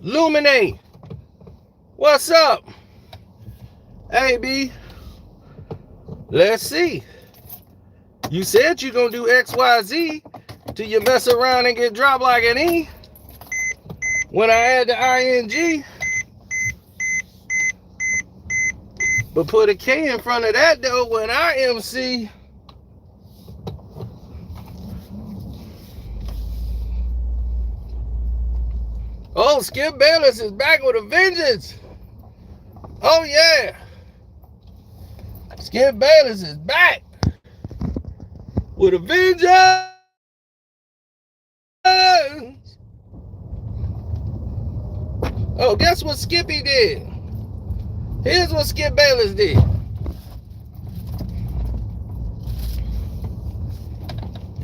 Luminate, what's up? Hey, B, let's see. You said you're going to do XYZ till you mess around and get dropped like an E. When I add the ing, but put a K in front of that though when I MC. Oh, Skip Bayless is back with a vengeance. Oh yeah, Skip Bayless is back with a vengeance. Oh, guess what Skippy did? Here's what Skip Bayless did.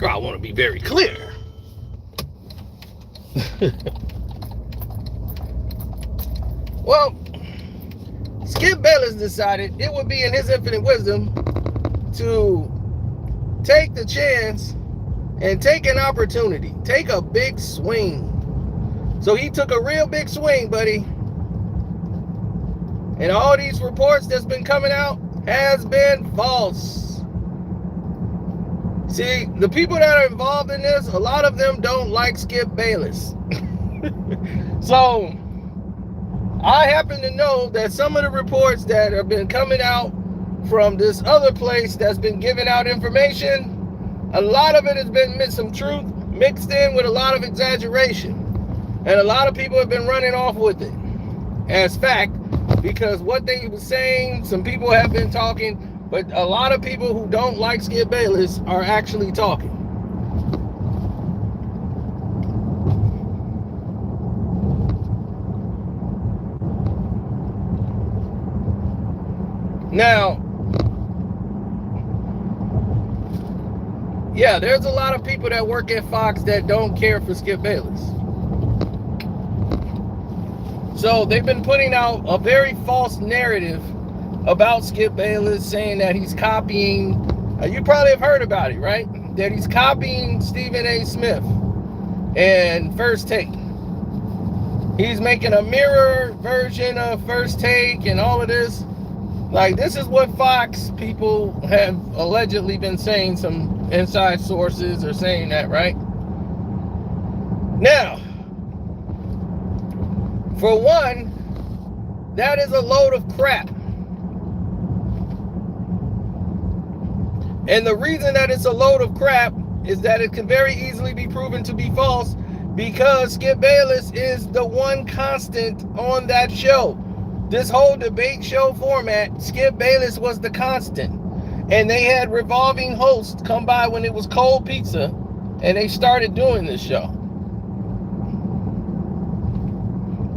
I want to be very clear. Well, Skip Bayless decided it would be in his infinite wisdom to take the chance and take an opportunity, take a big swing. So he took a real big swing, buddy. And all these reports that's been coming out has been false. See, the people that are involved in this, a lot of them don't like Skip Bayless. So I happen to know that some of the reports that have been coming out from this other place that's been giving out information, a lot of it has been some truth mixed in with a lot of exaggeration. And a lot of people have been running off with it as fact, because what they were saying, some people have been talking, but a lot of people who don't like Skip Bayless are actually talking. Now, yeah, there's a lot of people that work at Fox that don't care for Skip Bayless. So they've been putting out a very false narrative about Skip Bayless, saying that he's copying, you probably have heard about it, right? That he's copying Stephen A. Smith and First Take. He's making a mirror version of First Take and all of this. Like, this is what Fox people have allegedly been saying. Some inside sources are saying that, right? Now, for one, that is a load of crap. And the reason that it's a load of crap is that it can very easily be proven to be false, because Skip Bayless is the one constant on that show. This whole debate show format, Skip Bayless was the constant. And they had revolving hosts come by when it was cold pizza, and they started doing this show.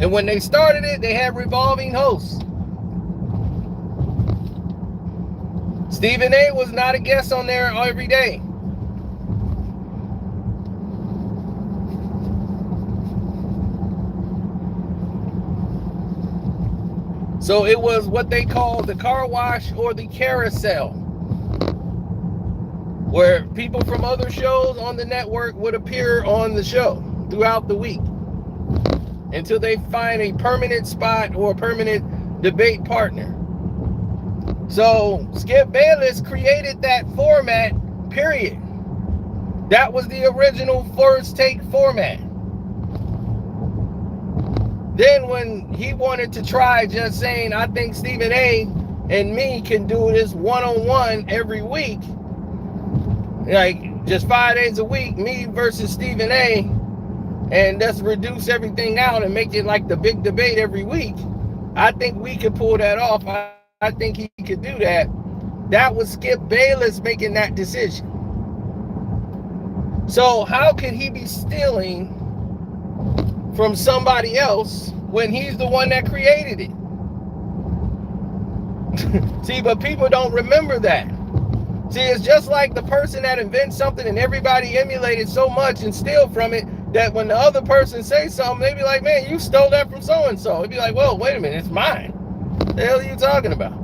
And when they started it, they had revolving hosts. Stephen A. was not a guest on there every day. So it was what they call the car wash or the carousel, where people from other shows on the network would appear on the show throughout the week until they find a permanent spot or a permanent debate partner. So Skip Bayless created that format, period. That was the original First Take format. Then when he wanted to try just saying, I think Stephen A. and me can do this one-on-one every week, like just 5 days a week, me versus Stephen A., and let's reduce everything out and make it like the big debate every week, I think we could pull that off. I think he could do that. That was Skip Bayless making that decision. So how could he be stealing from somebody else when he's the one that created it? See, but people don't remember that. See, it's just like the person that invents something and everybody emulated so much and steal from it, that when the other person says something, they be like, man, you stole that from so-and-so. It'd be like, well, wait a minute, it's mine. What the hell are you talking about?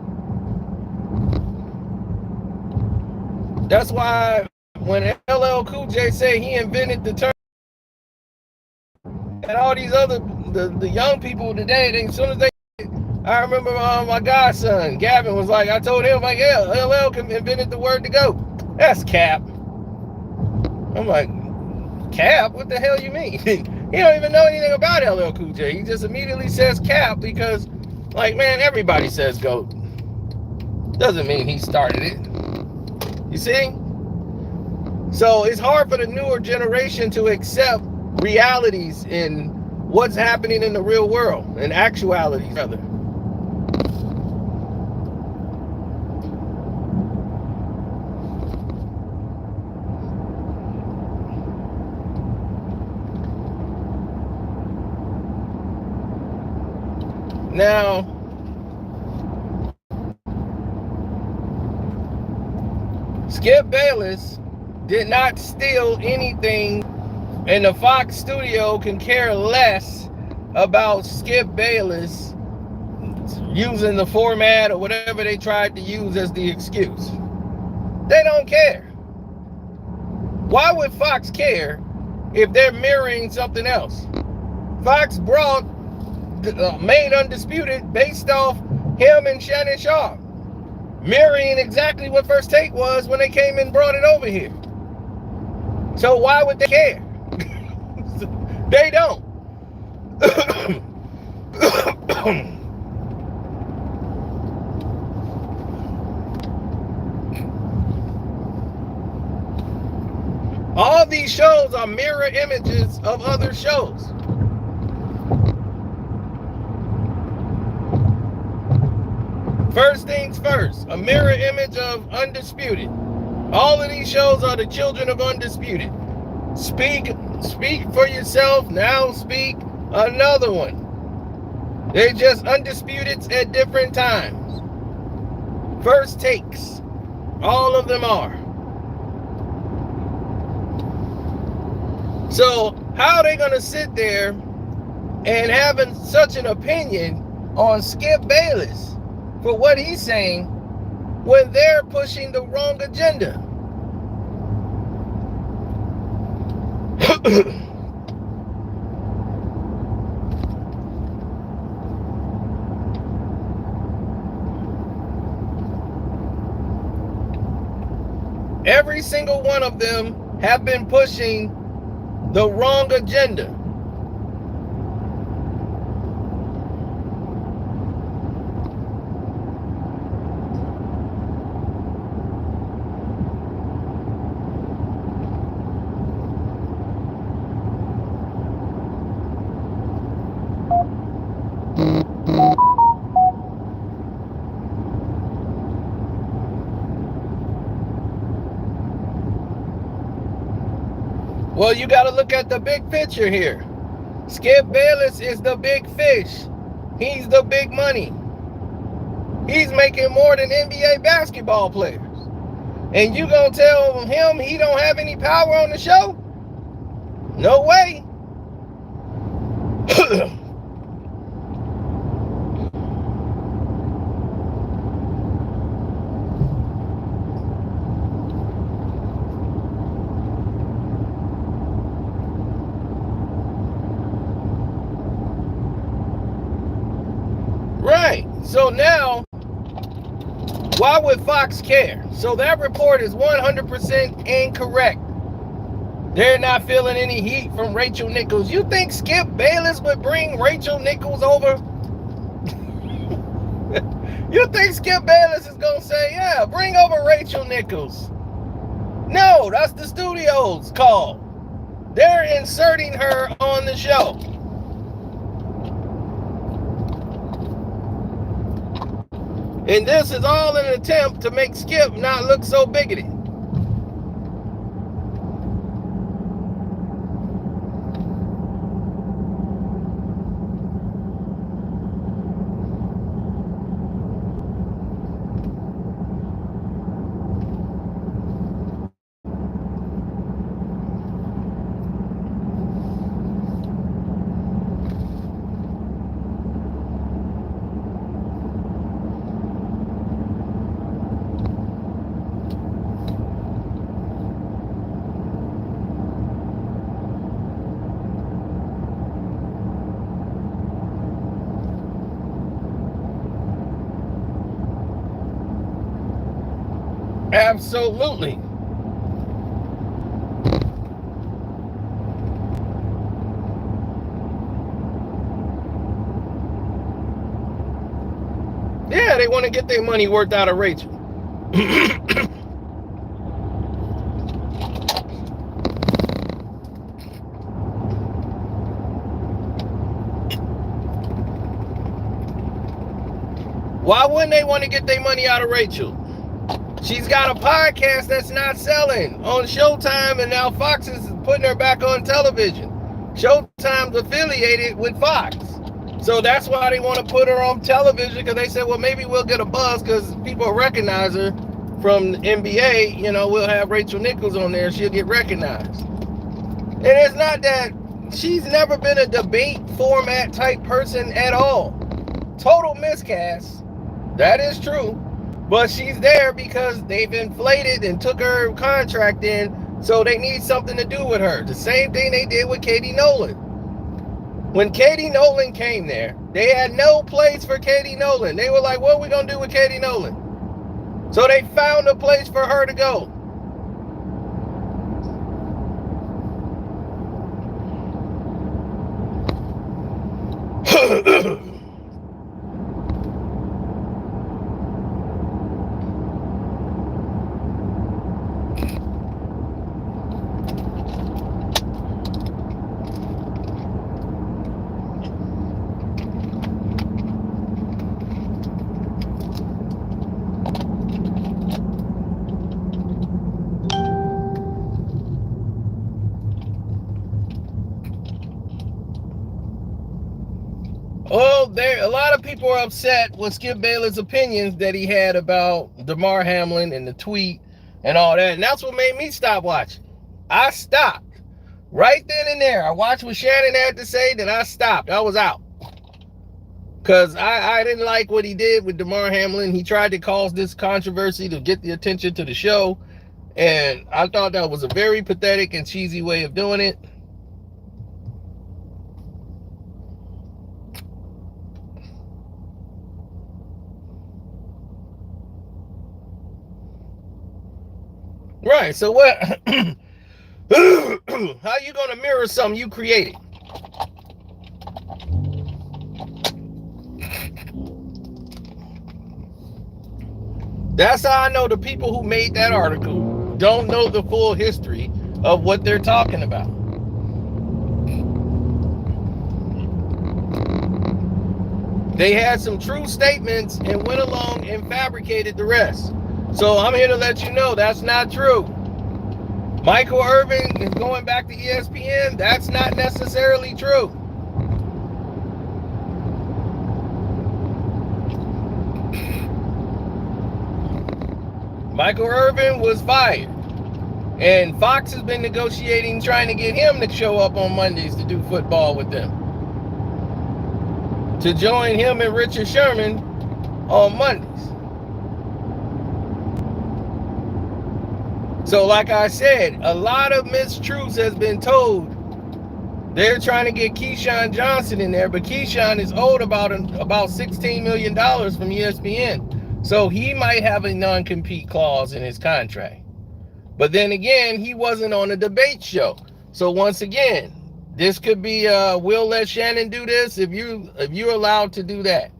That's why when LL Cool J say he invented the term, and all these other the young people today, they, as soon as they, I remember my godson Gavin was like, I told him like, yeah, LL invented the word to go. That's cap. I'm like, cap? What the hell you mean? He don't even know anything about LL Cool J. He just immediately says cap because, like, man, everybody says goat. Doesn't mean he started it. You see? So it's hard for the newer generation to accept realities in what's happening in the real world, and actualities, rather. Now, Skip Bayless did not steal anything, and the Fox studio can care less about Skip Bayless using the format or whatever they tried to use as the excuse. They don't care. Why would Fox care if they're mirroring something else? Fox brought made Undisputed based off him and Shannon Sharp, mirroring exactly what First Take was when they came and brought it over here. So why would they care? They don't. All these shows are mirror images of other shows. First things first, a mirror image of Undisputed. All of these shows are the children of Undisputed. Speak for yourself, now speak another one. They're just Undisputeds at different times. First Takes. All of them are. So how are they going to sit there and having such an opinion on Skip Bayless for what he's saying when they're pushing the wrong agenda? Every single one of them have been pushing the wrong agenda. Well, you got to look at the big picture here. Skip Bayless is the big fish. He's the big money. He's making more than NBA basketball players. And you gonna tell him he don't have any power on the show? No way. Right. So now, why would Fox care? So that report is 100% incorrect. They're not feeling any heat from Rachel Nichols. You think Skip Bayless would bring Rachel Nichols over? You think Skip Bayless is going to say, yeah, bring over Rachel Nichols? No, that's the studio's call. They're inserting her on the show. And this is all an attempt to make Skip not look so bigoted. Absolutely. Yeah, they want to get their money worth out of Rachel. Why wouldn't they want to get their money out of Rachel? She's got a podcast that's not selling on Showtime, and now Fox is putting her back on television. Showtime's affiliated with Fox. So that's why they want to put her on television, because they said, well, maybe we'll get a buzz because people recognize her from the NBA. You know, we'll have Rachel Nichols on there. She'll get recognized. And it's not that she's never been a debate format type person at all. Total miscast. That is true. But she's there because they've inflated and took her contract in, so they need something to do with her. The same thing they did with Katie Nolan. When Katie Nolan came there, they had no place for Katie Nolan. They were like, what are we going to do with Katie Nolan? So they found a place for her to go. Well, a lot of people are upset with Skip Bayless' opinions that he had about Damar Hamlin and the tweet and all that. And that's what made me stop watching. I stopped. Right then and there. I watched what Shannon had to say, then I stopped. I was out. Because I didn't like what he did with Damar Hamlin. He tried to cause this controversy to get the attention to the show. And I thought that was a very pathetic and cheesy way of doing it. Right, so what? How you going to mirror something you created? That's how I know the people who made that article don't know the full history of what they're talking about. They had some true statements and went along and fabricated the rest. So I'm here to let you know that's not true. Michael Irving is going back to ESPN. That's not necessarily true. Michael Irving was fired. And Fox has been negotiating, trying to get him to show up on Mondays to do football with them. To join him and Richard Sherman on Mondays. So like I said, a lot of mistruths has been told. They're trying to get Keyshawn Johnson in there, but Keyshawn is owed about $16 million from ESPN. So he might have a non-compete clause in his contract. But then again, he wasn't on a debate show. So once again, this could be we'll let Shannon do this if you're allowed to do that.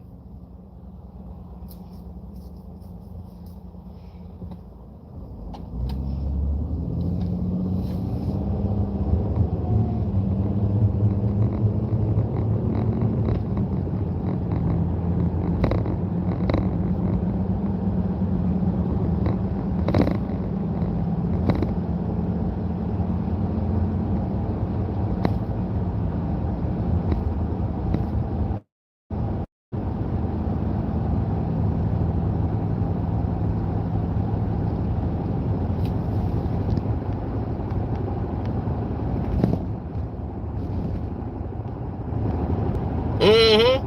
Mm-hmm.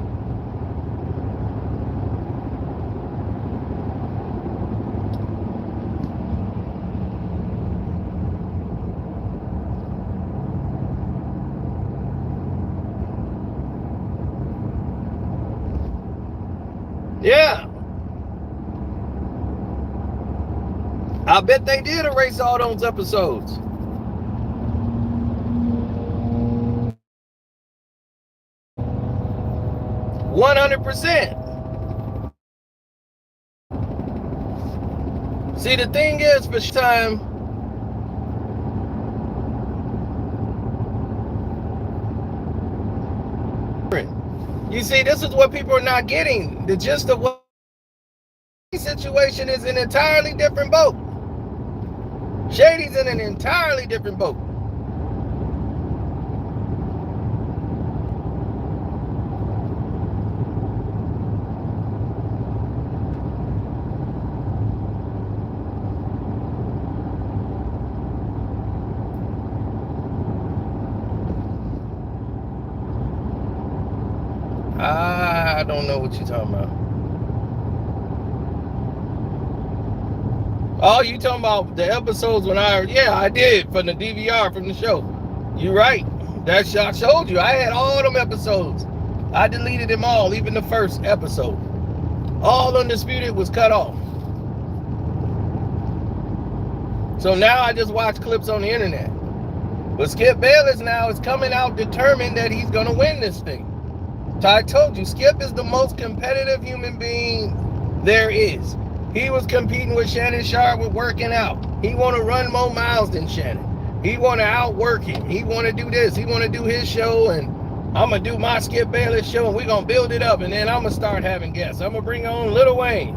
Yeah. I bet they did erase all those episodes. %100. See, the thing is, for time, you see, this is what people are not getting. The gist of what situation is an entirely different boat. Shady's in an entirely different boat. I don't know what you're talking about. Oh, you talking about the episodes when I did from the DVR from the show. You're right. That shot showed you. I had all them episodes. I deleted them all, even the first episode. All Undisputed was cut off. So now I just watch clips on the internet. But Skip Bayless now is coming out determined that he's going to win this thing. So I told you, Skip is the most competitive human being there is. He was competing with Shannon Sharp with working out. He want to run more miles than Shannon. He want to outwork him. He want to do this. He want to do his show, and I'm going to do my Skip Bayless show, and we're going to build it up, and then I'm going to start having guests. I'm going to bring on Lil Wayne,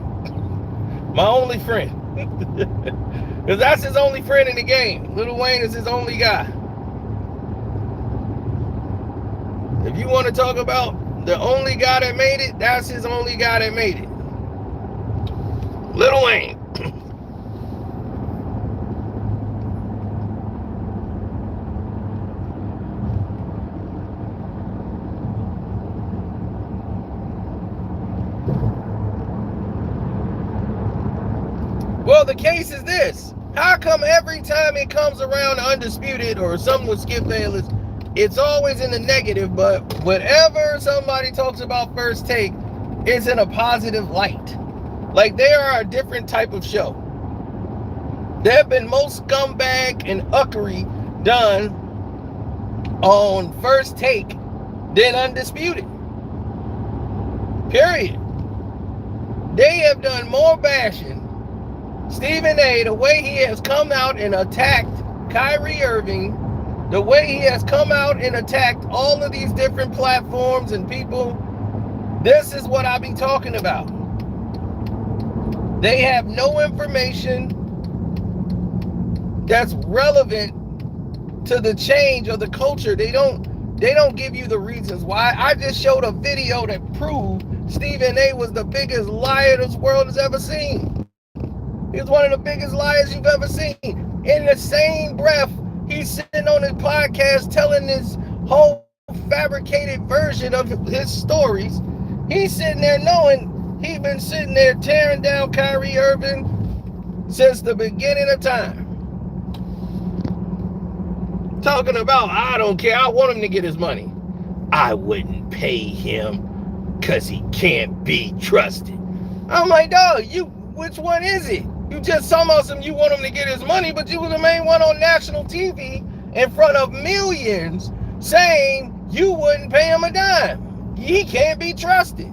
my only friend. Because that's his only friend in the game. Lil Wayne is his only guy. If you want to talk about the only guy that made it, that's his only guy that made it. Lil Wayne. Well, the case is this. How come every time it comes around Undisputed or something with Skip Bayless, it's always in the negative, but whenever somebody talks about First Take, it's in a positive light. Like, they are a different type of show. There have been more scumbag and uckery done on First Take than Undisputed. Period. They have done more bashing. Stephen A., the way he has come out and attacked Kyrie Irving, the way he has come out and attacked all of these different platforms and people, this is what I be talking about. They have no information that's relevant to the change of the culture. They don't give you the reasons why. I just showed a video that proved Stephen A. was the biggest liar this world has ever seen. He's one of the biggest liars you've ever seen. In the same breath, he's sitting on his podcast telling this whole fabricated version of his stories. He's sitting there knowing he's been sitting there tearing down Kyrie Irving since the beginning of time. Talking about, I don't care, I want him to get his money. I wouldn't pay him because he can't be trusted. I'm like, dog, which one is it? You just talking about you want him to get his money, but you were the main one on national TV in front of millions saying you wouldn't pay him a dime. He can't be trusted.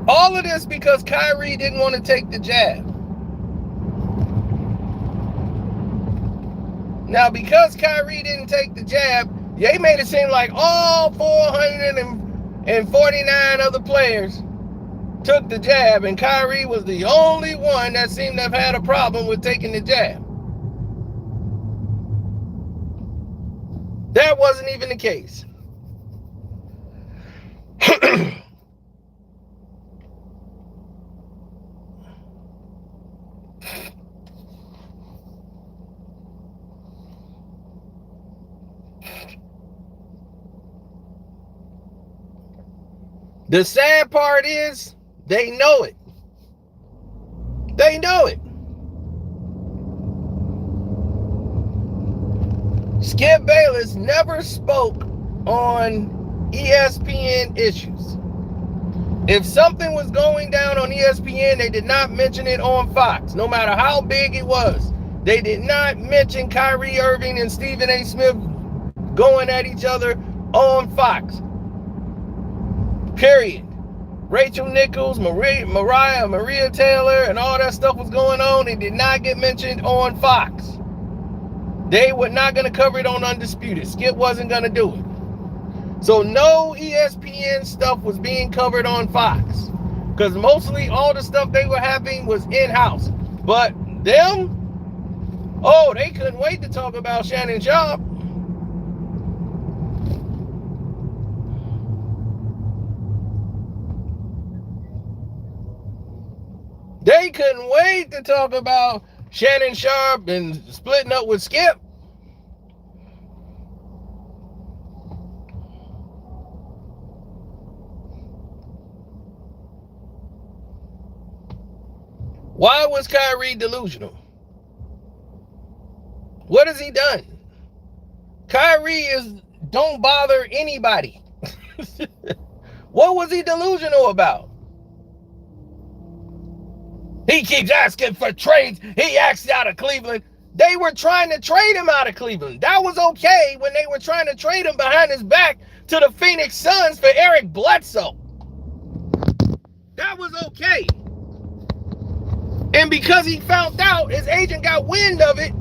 All of this because Kyrie didn't want to take the jab. Now, because Kyrie didn't take the jab, they made it seem like all 449 other players took the jab, and Kyrie was the only one that seemed to have had a problem with taking the jab. That wasn't even the case. The sad part is they know it. They know it. Skip Bayless never spoke on ESPN issues. If something was going down on ESPN, they did not mention it on Fox, no matter how big it was. They did not mention Kyrie Irving and Stephen A. Smith going at each other on Fox. Period. Rachel Nichols, Maria Taylor, and all that stuff was going on. It did not get mentioned on Fox. They were not going to cover it on Undisputed. Skip wasn't going to do it. So no ESPN stuff was being covered on Fox, because mostly all the stuff they were having was in-house. But them, oh, they couldn't wait to talk about Shannon Sharpe. They couldn't wait to talk about Shannon Sharpe and splitting up with Skip. Why was Kyrie delusional? What has he done? Kyrie don't bother anybody. What was he delusional about? He keeps asking for trades. He asked out of Cleveland. They were trying to trade him out of Cleveland. That was okay when they were trying to trade him behind his back to the Phoenix Suns for Eric Bledsoe. That was okay. And because he found out, his agent got wind of it,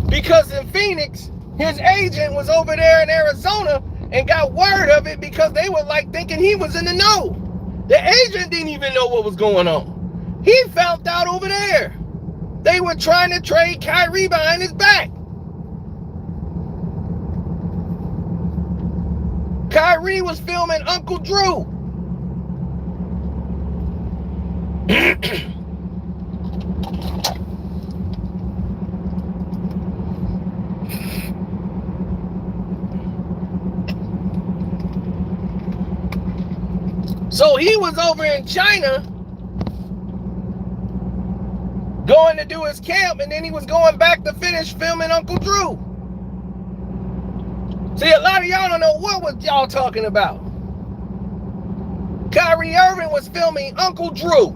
because in Phoenix, his agent was over there in Arizona and got word of it, because they were like thinking he was in the know. The agent didn't even know what was going on. He found out over there. They were trying to trade Kyrie behind his back. Kyrie was filming Uncle Drew. So he was over in China going to do his camp, and then he was going back to finish filming Uncle Drew. See, a lot of y'all don't know what was y'all talking about. Kyrie Irving was filming Uncle Drew,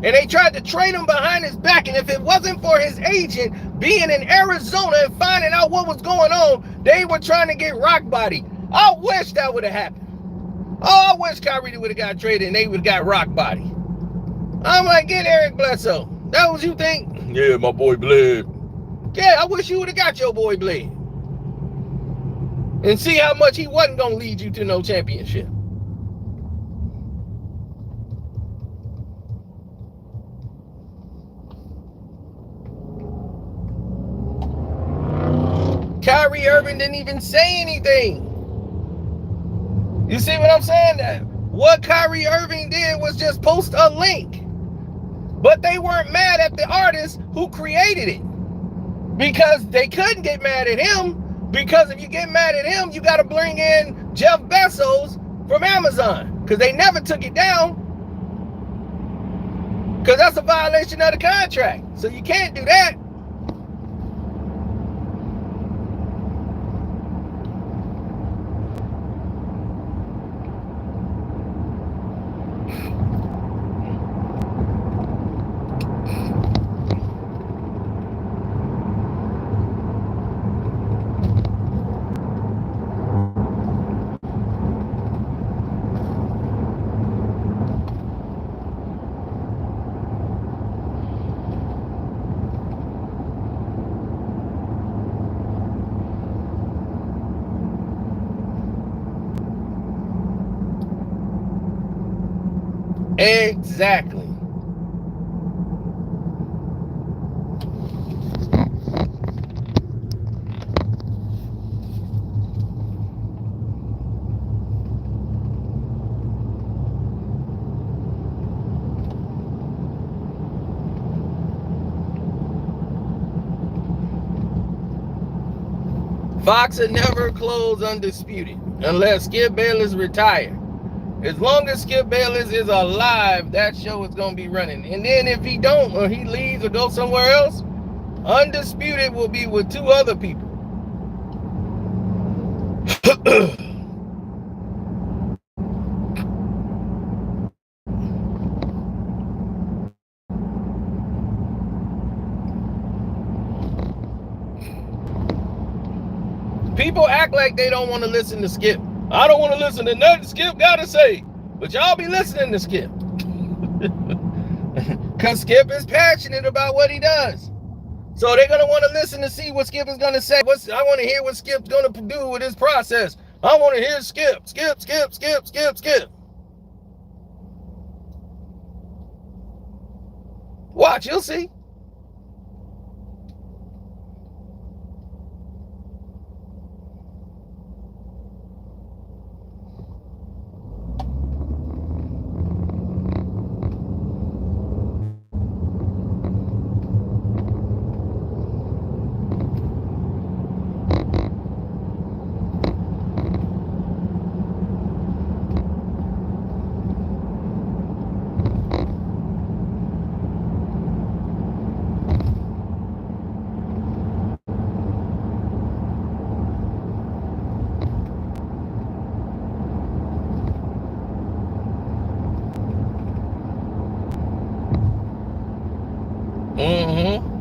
and they tried to trade him behind his back, and if it wasn't for his agent being in Arizona and finding out what was going on, they were trying to get rock body. I wish that would have happened. Oh, I wish Kyrie would have got traded and they would have got rock body. I'm like, get Eric Bledsoe. That was you think? Yeah, my boy Bled. Yeah, I wish you would have got your boy Bled. And see how much he wasn't going to lead you to no championship. Kyrie Irving didn't even say anything. You see what I'm saying? What Kyrie Irving did was just post a link. But they weren't mad at the artist who created it, because they couldn't get mad at him, because if you get mad at him, you got to bring in Jeff Bezos from Amazon, because they never took it down, because that's a violation of the contract. So you can't do that. Exactly. Fox would never close Undisputed unless Skip Bayless retired. As long as Skip Bayless is alive, that show is going to be running. And then if he don't, or he leaves or goes somewhere else, Undisputed will be with two other people. People act like they don't want to listen to Skip. I don't want to listen to nothing Skip gotta say, but y'all be listening to Skip. Because Skip is passionate about what he does. So they're going to want to listen to see what Skip is going to say. I want to hear what Skip's going to do with his process. I want to hear Skip. Watch, you'll see. Mm-hmm.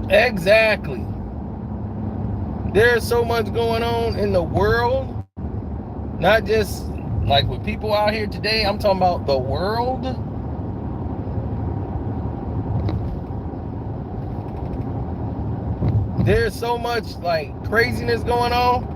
Exactly. There's so much going on in the world, not just like with people out here today. I'm talking about the world. There's so much like craziness going on.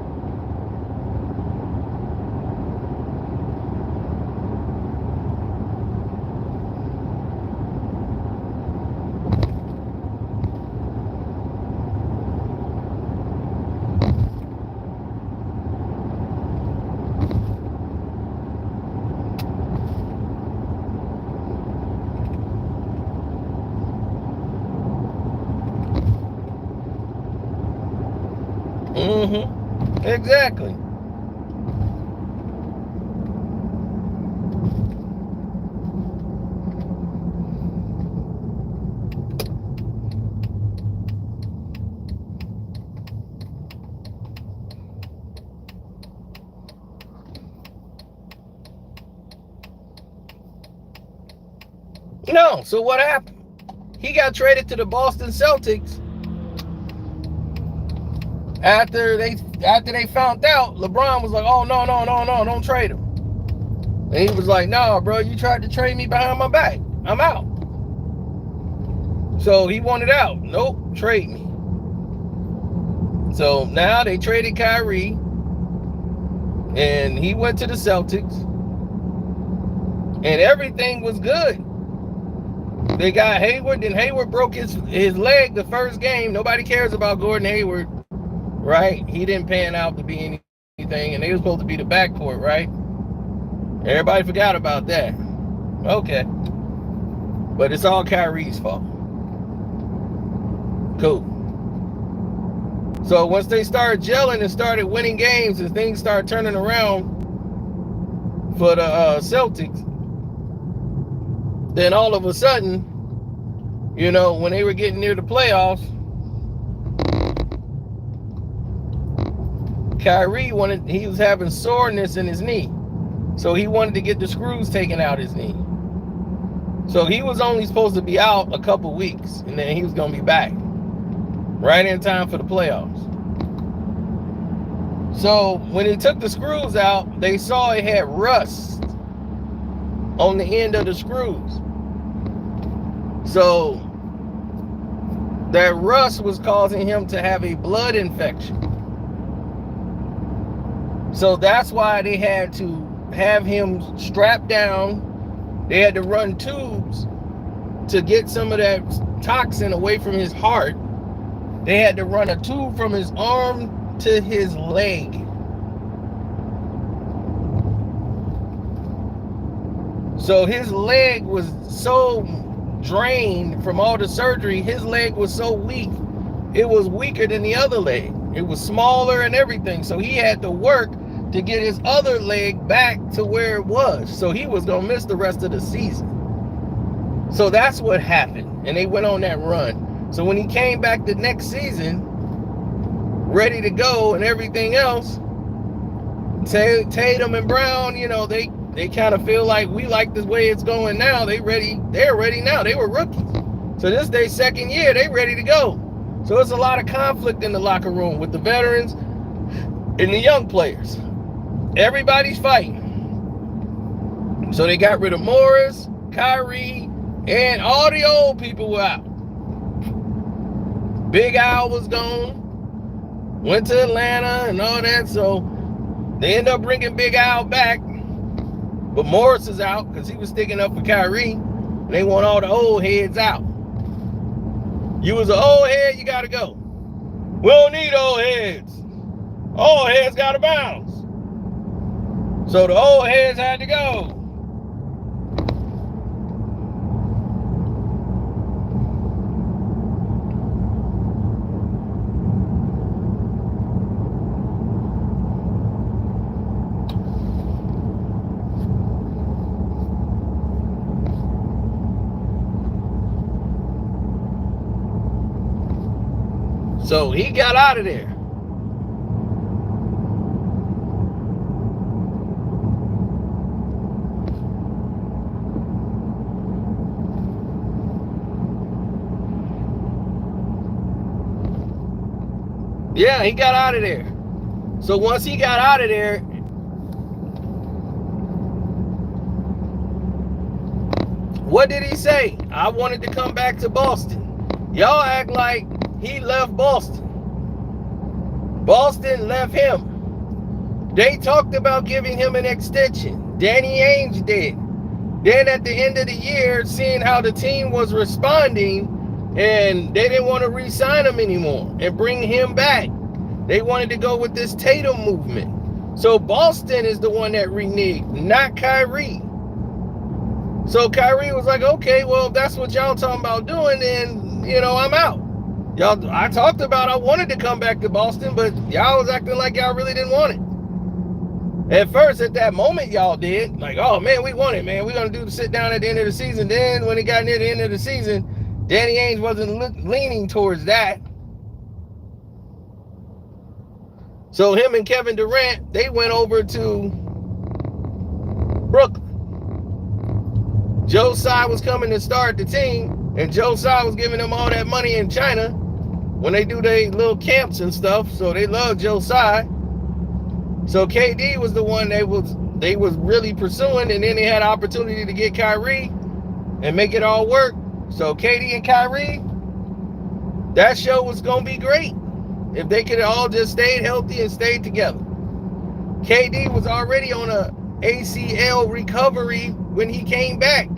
Mm-hmm. Exactly. No, so what happened? He got traded to the Boston Celtics after they found out. LeBron was like, "Oh no, don't trade him." And he was like, "Nah, bro, you tried to trade me behind my back. I'm out." So he wanted out. Nope, trade me. So now they traded Kyrie, and he went to the Celtics, and everything was good. They got Hayward, and Hayward broke his leg the first game. Nobody cares about Gordon Hayward, right? He didn't pan out to be anything, and they were supposed to be the backcourt, right? Everybody forgot about that. Okay. But it's all Kyrie's fault. Cool. So once they started gelling and started winning games and things started turning around for the Celtics, then all of a sudden, you know, when they were getting near the playoffs, Kyrie he was having soreness in his knee. So he wanted to get the screws taken out his knee. So he was only supposed to be out a couple weeks, and then he was going to be back right in time for the playoffs. So when he took the screws out, they saw it had rust on the end of the screws. So that rust was causing him to have a blood infection. So that's why they had to have him strapped down. They had to run tubes to get some of that toxin away from his heart. They had to run a tube from his arm to his leg. So his leg was so drained from all the surgery. His leg was so weak it was weaker than the other leg. It was smaller and everything. So he had to work to get his other leg back to where it was. So he was going to miss the rest of the season. So that's what happened. And they went on that run. So when he came back the next season, ready to go and everything else, Tatum and Brown, you know, they kind of feel like we like the way it's going now. They're ready now. They were rookies. So this is their second year. They ready to go. So it's a lot of conflict in the locker room with the veterans and the young players. Everybody's fighting. So they got rid of Morris, Kyrie, and all the old people were out. Big Al was gone. Went to Atlanta and all that. So they end up bringing Big Al back. But Morris is out because he was sticking up for Kyrie. And they want all the old heads out. You was an old head, you got to go. We don't need old heads. Old heads got to bounce. So the old heads had to go. So he got out of there. Yeah, he got out of there. So once he got out of there, what did he say? I wanted to come back to Boston. Y'all act like he left Boston. Boston left him. They talked about giving him an extension. Danny Ainge did. Then at the end of the year, seeing how the team was responding, and they didn't want to re-sign him anymore and bring him back. They wanted to go with this Tatum movement. So Boston is the one that reneged, not Kyrie. So Kyrie was like, okay, well, if that's what y'all talking about doing, then, you know, I'm out. Y'all, I talked about I wanted to come back to Boston, but y'all was acting like y'all really didn't want it. At first, at that moment, y'all did. Like, oh, man, we want it, man. We're going to do the sit down at the end of the season. Then when it got near the end of the season, Danny Ainge wasn't leaning towards that. So him and Kevin Durant, they went over to Brooklyn. Joe Tsai was coming to start the team, and Joe Tsai was giving them all that money in China when they do their little camps and stuff. So they love Joe Tsai. So KD was the one they was really pursuing, and then they had an opportunity to get Kyrie and make it all work. So KD and Kyrie, that show was gonna be great if they could all just stayed healthy and stayed together. KD was already on a ACL recovery when he came back.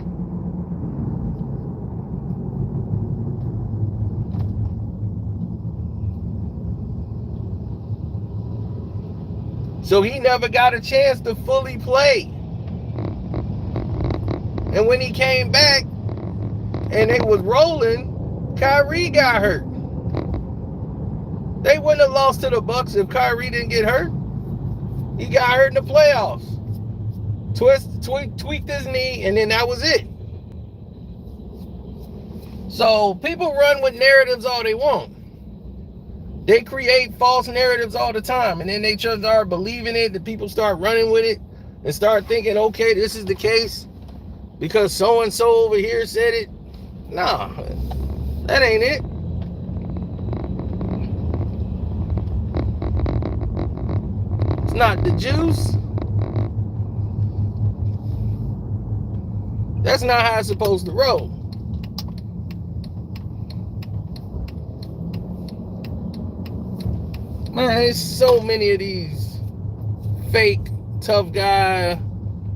So he never got a chance to fully play. And when he came back and it was rolling, Kyrie got hurt. They wouldn't have lost to the Bucks if Kyrie didn't get hurt. He got hurt in the playoffs. Tweaked his knee, and then that was it. So people run with narratives all they want. They create false narratives all the time, and then they just start believing it. The people start running with it and start thinking, okay, this is the case because so-and-so over here said it. Nah, that ain't it. It's not the juice. That's not how it's supposed to roll. Man, there's so many of these fake tough guy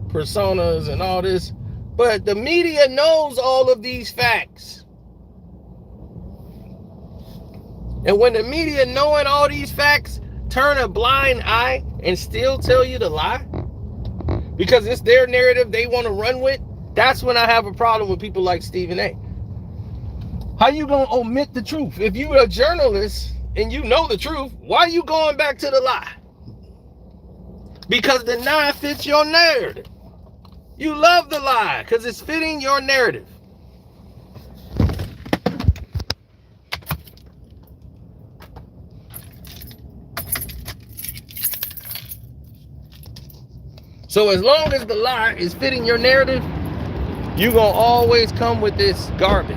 personas and all this. But the media knows all of these facts. And when the media knowing all these facts turn a blind eye and still tell you to lie because it's their narrative they want to run with, that's when I have a problem with people like Stephen A. How you gonna omit the truth? If you're a journalist and you know the truth, why are you going back to the lie? Because the lie fits your narrative. You love the lie because it's fitting your narrative. So as long as the lie is fitting your narrative, you're going to always come with this garbage.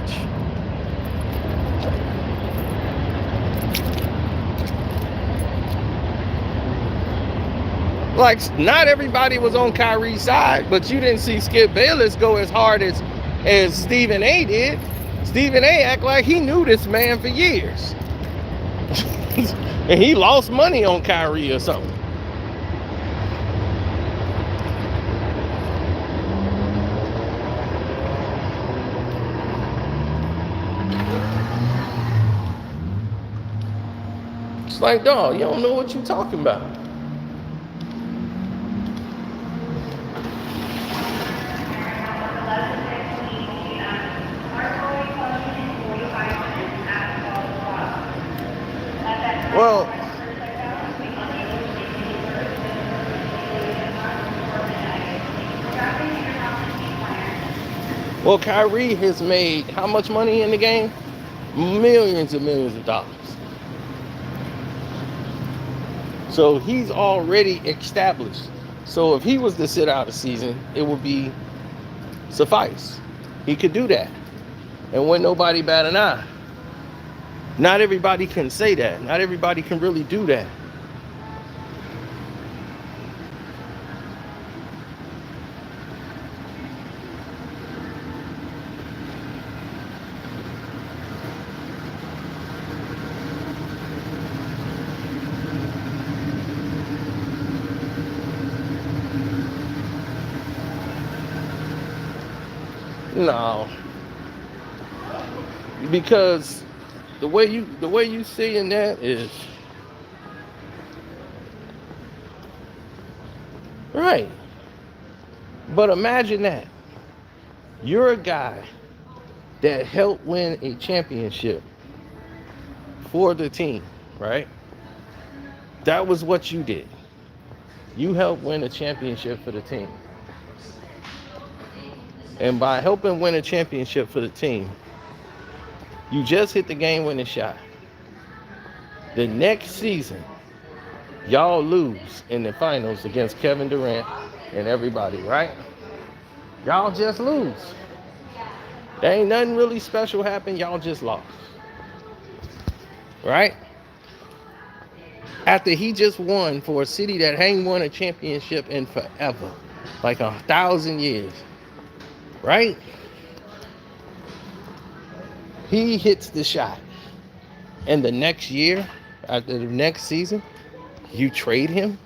Like, not everybody was on Kyrie's side, but you didn't see Skip Bayless go as hard as Stephen A did. Stephen A act like he knew this man for years. And he lost money on Kyrie or something. It's like, dog, you don't know what you're talking about. Well, Kyrie has made how much money in the game? Millions and millions of dollars. So he's already established. So if he was to sit out a season, it would be suffice. He could do that. And when nobody bat an eye. Not everybody can say that. Not everybody can really do that. No. Because the way you seeing that is right. But imagine that. You're a guy that helped win a championship for the team, right? That was what you did. You helped win a championship for the team. And by helping win a championship for the team, you just hit the game-winning shot. The next season, y'all lose in the finals against Kevin Durant and everybody, right? Y'all just lose. There ain't nothing really special happened. Y'all just lost. Right? After he just won for a city that ain't won a championship in forever. Like 1,000 years. Right? He hits the shot. And the next year, after the next season, you trade him?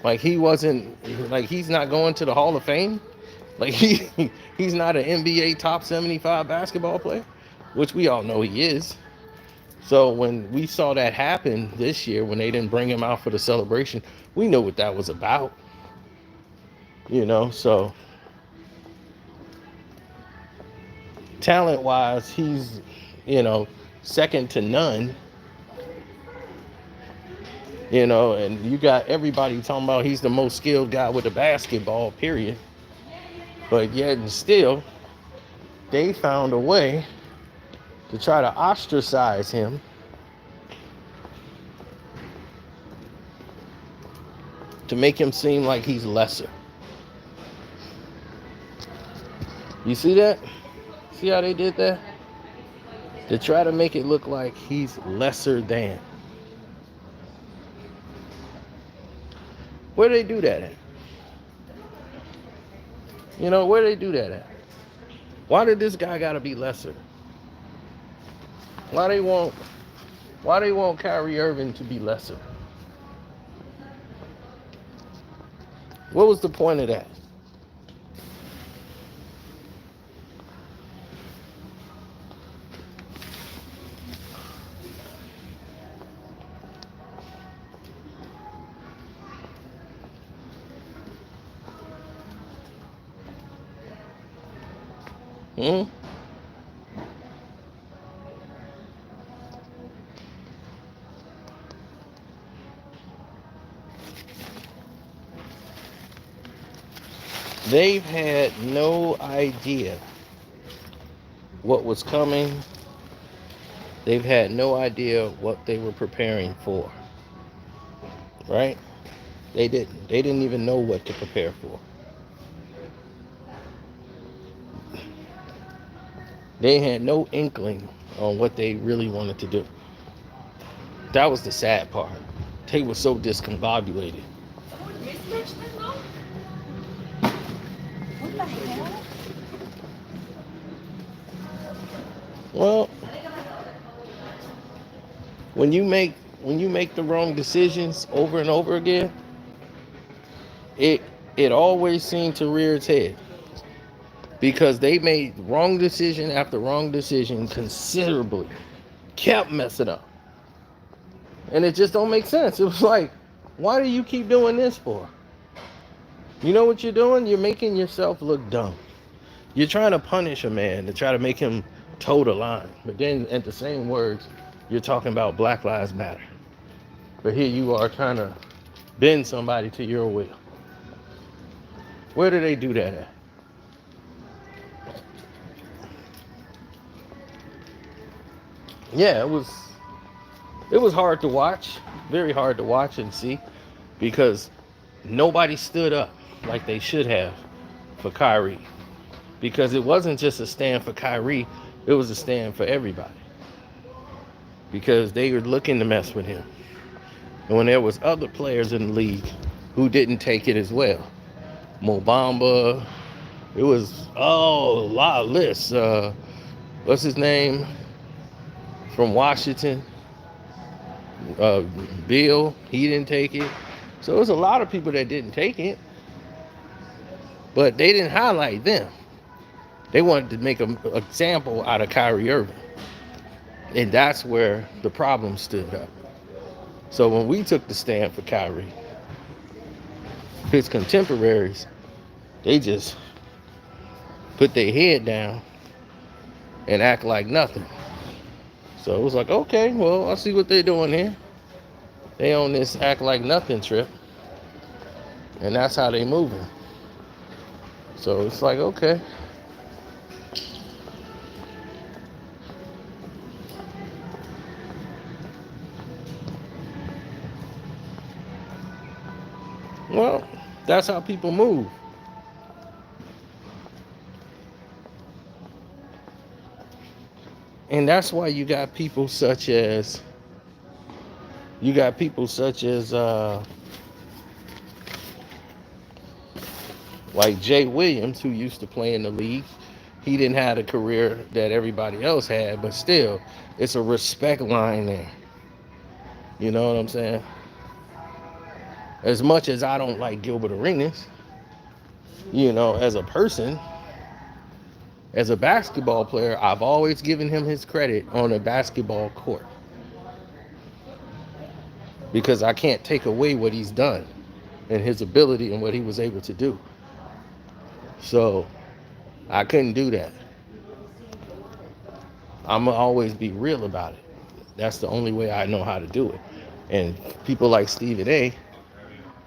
Like he wasn't, like he's not going to the Hall of Fame? Like he's not an NBA top 75 basketball player? Which we all know he is. So when we saw that happen this year, when they didn't bring him out for the celebration, we know what that was about. You know, so talent-wise, he's, you know, second to none. You know, and you got everybody talking about he's the most skilled guy with the basketball, period. But yet and still, they found a way to try to ostracize him. To make him seem like he's lesser. You see that? See how they did that? To try to make it look like he's lesser than. Where do they do that at? You know, where do they do that at? Why did this guy gotta be lesser? Why they want Kyrie Irving to be lesser? What was the point of that? They've had no idea what was coming. They've had no idea what they were preparing for. Right? They didn't. They didn't even know what to prepare for. They had no inkling on what they really wanted to do. That was the sad part. They were so discombobulated. What the hell? Well, when you make the wrong decisions over and over again, it always seemed to rear its head. Because they made wrong decision after wrong decision considerably. Kept messing up. And it just don't make sense. It was like, why do you keep doing this for? You know what you're doing? You're making yourself look dumb. You're trying to punish a man to try to make him toe the line. But then at the same words, you're talking about Black Lives Matter. But here you are trying to bend somebody to your will. Where do they do that at? Yeah, it was hard to watch, very hard to watch and see, because nobody stood up like they should have for Kyrie. Because it wasn't just a stand for Kyrie, it was a stand for everybody. Because they were looking to mess with him. And when there was other players in the league who didn't take it as well. Mo Bamba, it was, a lot of lists. What's his name? From Washington. Bill, he didn't take it. So it was a lot of people that didn't take it. But they didn't highlight them. They wanted to make an example out of Kyrie Irving. And that's where the problem stood up. So when we took the stand for Kyrie, his contemporaries, they just put their head down and act like nothing. So it was like, okay, well, I see what they're doing here. They on this act like nothing trip. And that's how they moving. So it's like, okay. Well, that's how people move. And that's why you got people such as like Jay Williams, who used to play in the league. He didn't have a career that everybody else had, but still, it's a respect line there. You know what I'm saying? As much as I don't like Gilbert Arenas, as a person, as a basketball player, I've always given him his credit on a basketball court. Because I can't take away what he's done and his ability and what he was able to do. So I couldn't do that. I'm going to always be real about it. That's the only way I know how to do it. And people like Stephen A.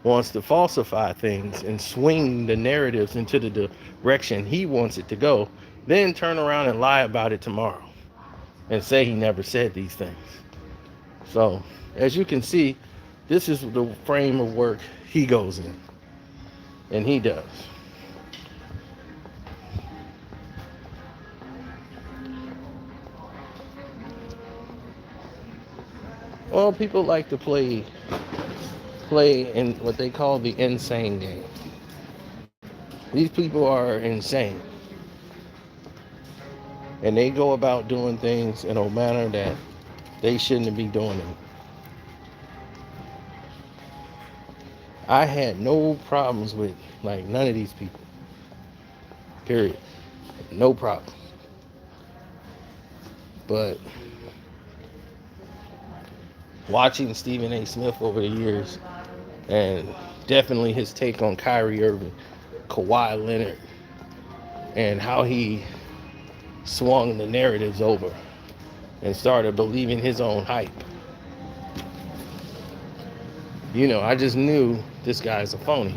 wants to falsify things and swing the narratives into the direction he wants it to go, then turn around and lie about it tomorrow and say he never said these things. So, as you can see, this is the frame of work he goes in. And he does. Well, people like to play in what they call the insane game. These people are insane. And they go about doing things in a manner that they shouldn't be doing them. I had no problems with none of these people. Period. No problem. But watching Stephen A. Smith over the years, and definitely his take on Kyrie Irving, Kawhi Leonard, and how he swung the narratives over and started believing his own hype. I just knew this guy's a phony.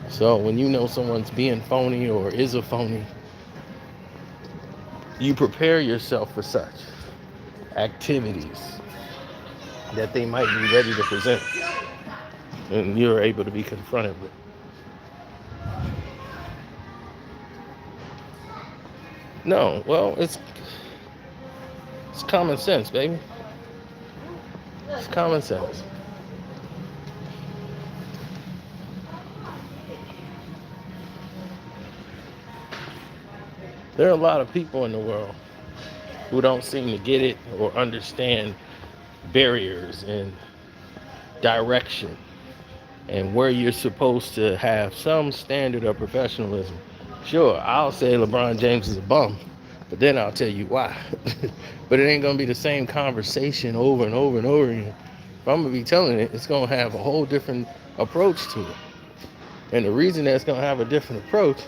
So when you know someone's being phony or is a phony, you prepare yourself for such activities that they might be ready to present, and you're able to be confronted with. No, well, it's common sense, baby. It's common sense. There are a lot of people in the world who don't seem to get it or understand barriers and direction and where you're supposed to have some standard of professionalism. Sure, I'll say LeBron James is a bum, but then I'll tell you why. But it ain't gonna be the same conversation over and over and over again. If I'm gonna be telling it, it's gonna have a whole different approach to it. And the reason that it's gonna have a different approach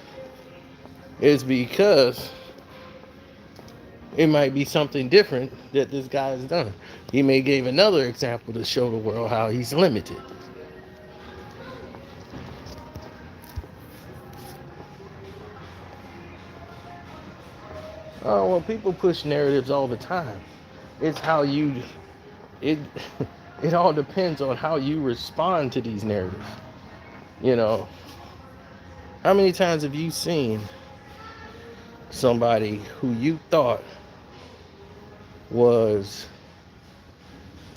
is because it might be something different that this guy has done. He may give another example to show the world how he's limited. Oh, well, people push narratives all the time. It's how it it all depends on how you respond to these narratives. You know, how many times have you seen somebody who you thought was,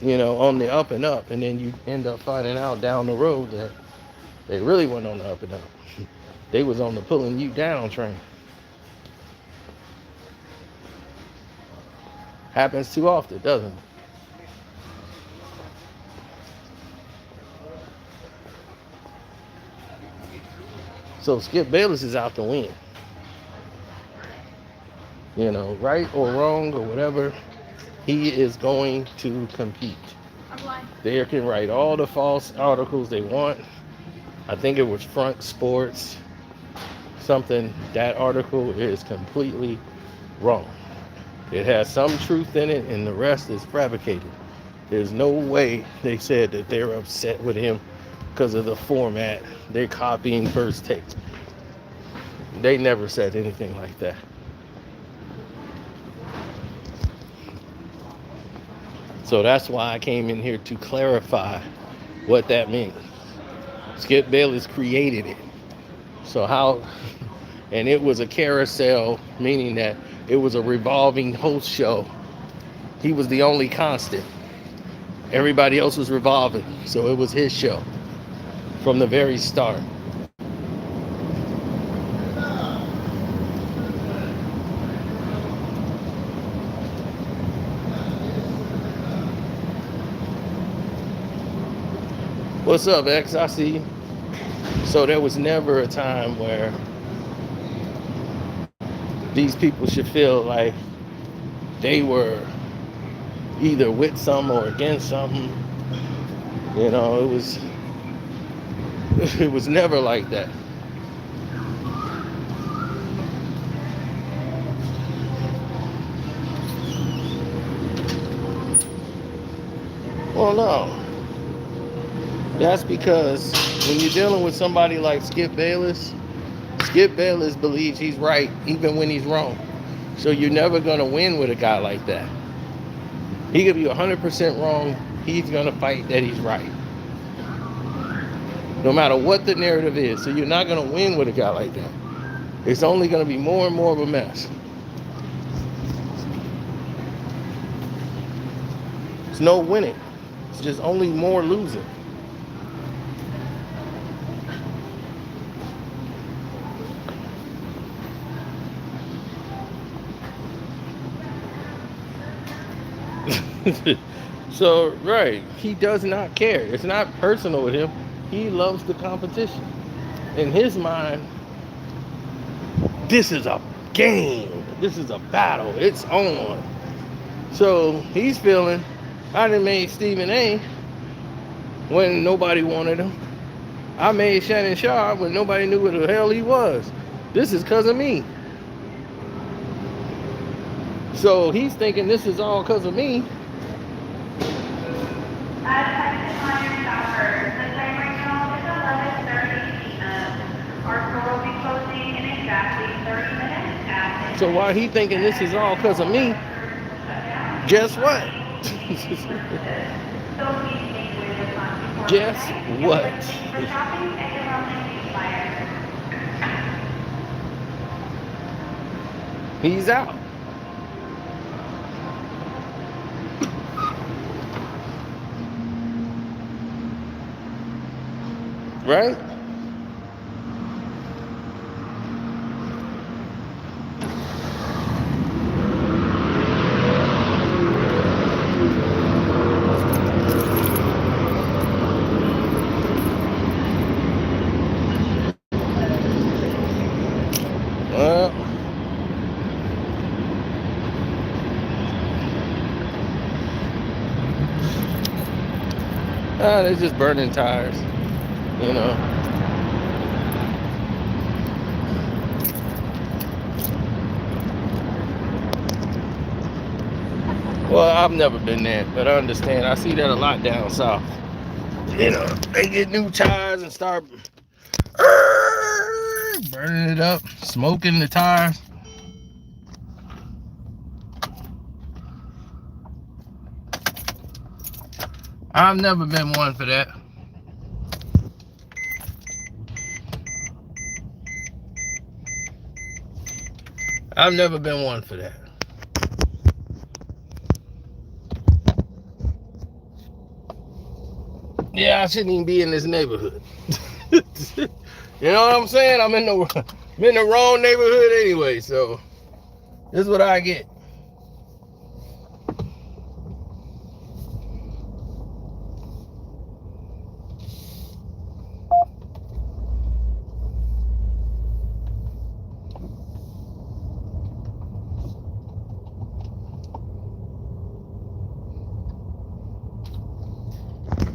on the up and up, and then you end up finding out down the road that they really weren't on the up and up. They was on the pulling you down train. Happens too often, doesn't it? So Skip Bayless is out to win. Right or wrong or whatever, he is going to compete. They can write all the false articles they want. I think it was Front Sports, something. That article is completely wrong. It has some truth in it, and the rest is fabricated. There's no way they said that they're upset with him because of the format. They're copying First Take. They never said anything like that. So that's why I came in here to clarify what that means. Skip Bayless created it. So how, and it was a carousel, meaning that it was a revolving host show. He was the only constant. Everybody else was revolving. So it was his show from the very start. What's up, X? I see you. So there was never a time where these people should feel like they were either with some or against something. It was never like that. Well, no. That's because when you're dealing with somebody like Skip Bayless believes he's right even when he's wrong. So you're never going to win with a guy like that. He could be 100% wrong. He's going to fight that he's right. No matter what the narrative is. So you're not going to win with a guy like that. It's only going to be more and more of a mess. It's no winning. It's just only more losing. So, right, he does not care. It's not personal with him. He loves the competition. In his mind, this is a game. This is a battle. It's on. So he's feeling, I done made Stephen A when nobody wanted him. I made Shannon Sharp when nobody knew what the hell he was. This is because of me. So he's thinking this is all because of me. So while he thinking this is all because of me, guess what? Guess what? He's out. Right? They're just burning tires, you know. Well, I've never been there, but I understand. I see that a lot down south. You know, they get new tires and start burning it up, smoking the tires. I've never been one for that. I've never been one for that. Yeah, I shouldn't even be in this neighborhood. You know what I'm saying? I'm in the wrong neighborhood anyway, so this is what I get.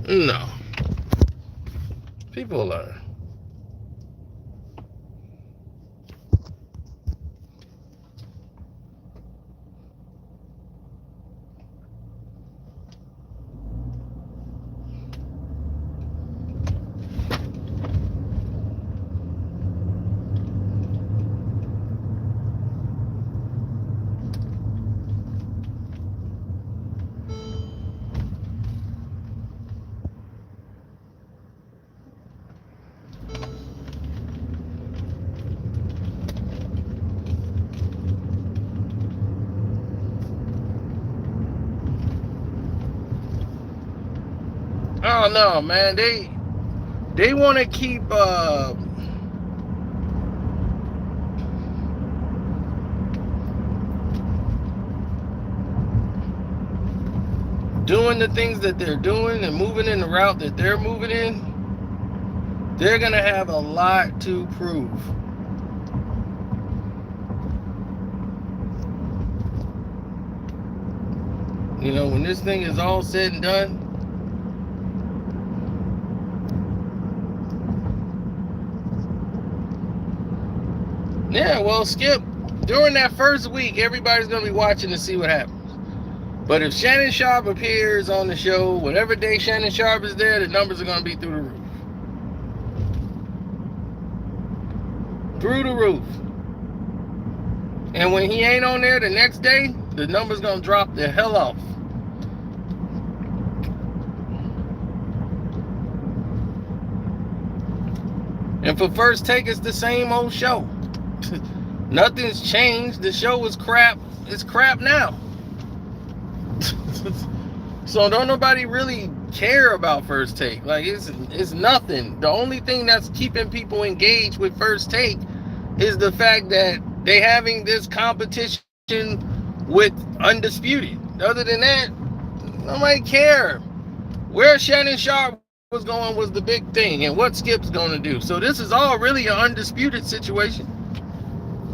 No. People learn. Oh no, man. They want to keep doing the things that they're doing and moving in the route that they're moving in. They're gonna have a lot to prove. You know, when this thing is all said and done, yeah, well, Skip, during that first week, everybody's going to be watching to see what happens. But if Shannon Sharpe appears on the show, whatever day Shannon Sharpe is there, the numbers are going to be through the roof. Through the roof. And when he ain't on there the next day, the number's going to drop the hell off. And for First Take, it's the same old show. Nothing's changed. The show was crap. It's crap now. So don't nobody really care about First Take. Like it's nothing. The only thing that's keeping people engaged with First Take is the fact that they having this competition with Undisputed. Other than that, nobody care. Where Shannon Sharpe was going was the big thing, and what Skip's going to do. So this is all really an Undisputed situation,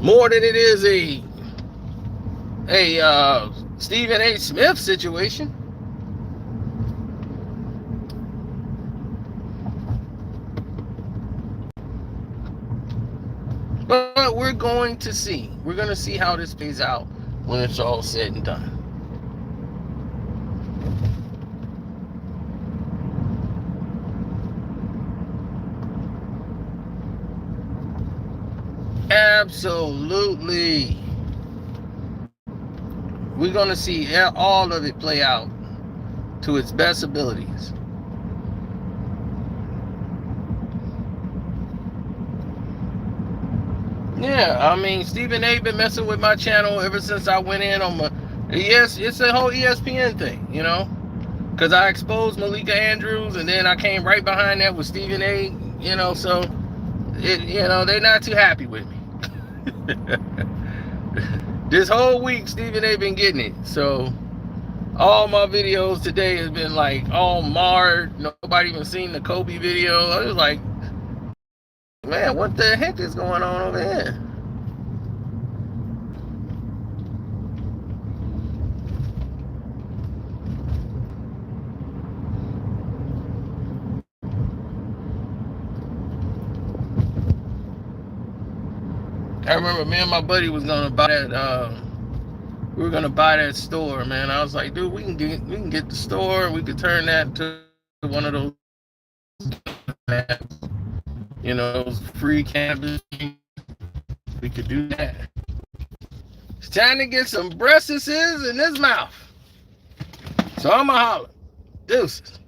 more than it is a Stephen A. Smith situation. But we're going to see. We're going to see how this plays out when it's all said and done. Absolutely. we're going to see all of it play out to its best abilities. Yeah, I mean, Stephen A. been messing with my channel ever since I went in on my... Yes, it's a whole ESPN thing, you know? Because I exposed Malika Andrews, and then I came right behind that with Stephen A., you know, so, they're not too happy with me. This whole week, Stephen A. been getting it, so all my videos today has been like all marred. Nobody even seen the Kobe video. I was like, man, what the heck is going on over here? I remember me and my buddy was gonna buy that. We were gonna buy that store, man. I was like, dude, we can get the store. We could turn that into one of those, those free cannabis. We could do that. It's time to get some breasts in his mouth. So I'ma holler. Deuces.